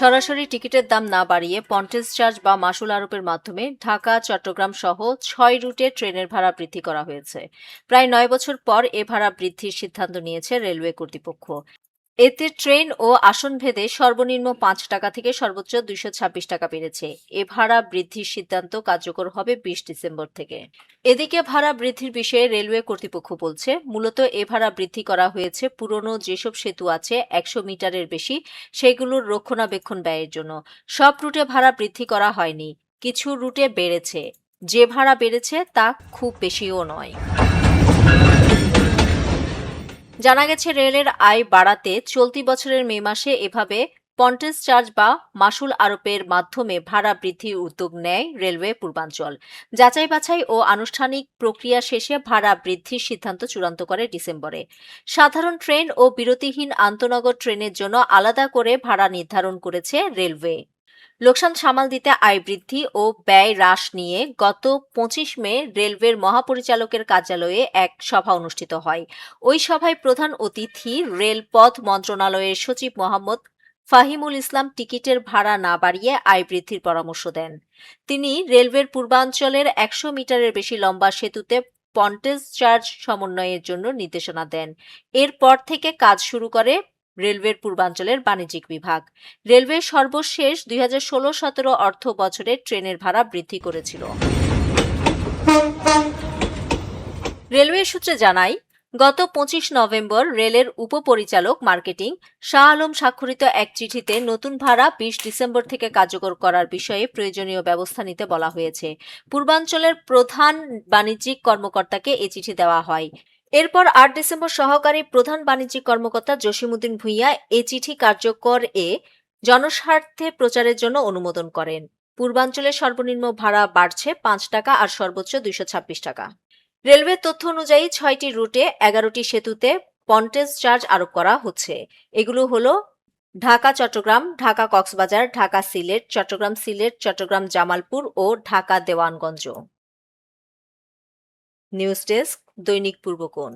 সরাসরি টিকিটের দাম না বাড়িয়ে পন্টেজ চার্জ বা মাশুল আরোপের মাধ্যমে ঢাকা চট্টগ্রাম সহ ৬ রুটে ট্রেনের ভাড়া বৃদ্ধি করা হয়েছে। প্রায় ৯ বছর পর এ ভাড়া বৃদ্ধির সিদ্ধান্ত নিয়েছে রেলওয়ে কর্তৃপক্ষ। এতে ট্রেন ও আসনভেদে সর্বনিম্ন ৫ টাকা থেকে সর্বোচ্চ ২২৬ টাকা বেড়েছে। এ ভাড়া বৃদ্ধির সিদ্ধান্ত কার্যকর হবে ২০ ডিসেম্বর থেকে। এদিকে ভাড়া বৃদ্ধির বিষয়ে রেলওয়ে কর্তৃপক্ষ বলছে, মূলত এ ভাড়া বৃদ্ধি করা হয়েছে পুরনো যেসব সেতু আছে ১০০ মিটারের বেশি সেগুলোর রক্ষণাবেক্ষণ ব্যয়ের জন্য। সব রুটে ভাড়া বৃদ্ধি করা হয়নি, কিছু রুটে বেড়েছে। যে ভাড়া বেড়েছে তা খুব বেশিও নয়। জানা গেছে, রেলের আয় বাড়াতে চলতি বছরের মে মাসে এভাবে পন্টেজ চার্জ বা মাশুল আরোপের মাধ্যমে ভাড়া বৃদ্ধির উদ্যোগ নেয় রেলওয়ে পূর্বাঞ্চল। যাচাই বাছাই ও আনুষ্ঠানিক প্রক্রিয়া শেষে ভাড়া বৃদ্ধির সিদ্ধান্ত চূড়ান্ত করে ডিসেম্বরে। সাধারণ ট্রেন ও বিরতিহীন আন্তনগর ট্রেনের জন্য আলাদা করে ভাড়া নির্ধারণ করেছে রেলওয়ে। লোকসান সামাল দিতে আয় বৃদ্ধি ও ব্যয় হ্রাস নিয়ে গত ২৫ মে রেলওয়ের মহাপরিচালকের কার্যালয়ে এক সভা অনুষ্ঠিত হয়। ওই সভায় প্রধান অতিথি রেলপথ মন্ত্রণালয়ের সচিব মোহাম্মদ ফাহিমুল ইসলাম টিকিটের ভাড়া না বাড়িয়ে আয় বৃদ্ধির পরামর্শ দেন। তিনি রেলওয়ের পূর্বাঞ্চলের ১০০ মিটারের বেশি লম্বা সেতুতে পন্টেজ চার্জ সমন্বয়ের জন্য নির্দেশনা দেন। এরপর থেকে কাজ শুরু করে রেলওয়ের পূর্বাঞ্চলের বাণিজ্যিক বিভাগ। রেলওয়ে সর্বশেষ ২০১৬-১৭ অর্থ বছরে ট্রেনের ভাড়া বৃদ্ধি করেছিল। রেলওয়ে সূত্রে জানায়, গত ২৫ নভেম্বর রেলের উপপরিচালক মার্কেটিং শাহ আলম স্বাক্ষরিত এক চিঠিতে নতুন ভাড়া ২০ ডিসেম্বর থেকে কার্যকর করার বিষয়ে প্রয়োজনীয় ব্যবস্থা নিতে বলা হয়েছে। পূর্বাঞ্চলের প্রধান বাণিজ্যিক কর্মকর্তাকে এ চিঠি দেওয়া হয়। এরপর ৮ ডিসেম্বর সহকারী প্রধান বাণিজ্যিক কর্মকর্তা জসিমউদ্দিন ভূঁইয়া এ চিঠি কার্যকর জনস্বার্থে প্রচারের জন্য অনুমোদন করেন। পূর্বাঞ্চলের সর্বনিম্ন ভাড়া বাড়ছে ৫ টাকা আর সর্বোচ্চ ২২৬ টাকা। রেলওয়ে তথ্য অনুযায়ী ৬টি রুটে ১১টি সেতুতে পন্টেজ চার্জ আরোপ করা হচ্ছে। এগুলো হলো ঢাকা চট্টগ্রাম, ঢাকা কক্সবাজার, ঢাকা সিলেট, চট্টগ্রাম সিলেট, চট্টগ্রাম জামালপুর ও ঢাকা দেওয়ানগঞ্জ। নিউজ ডেস্ক, দৈনিক পূর্বকোণ।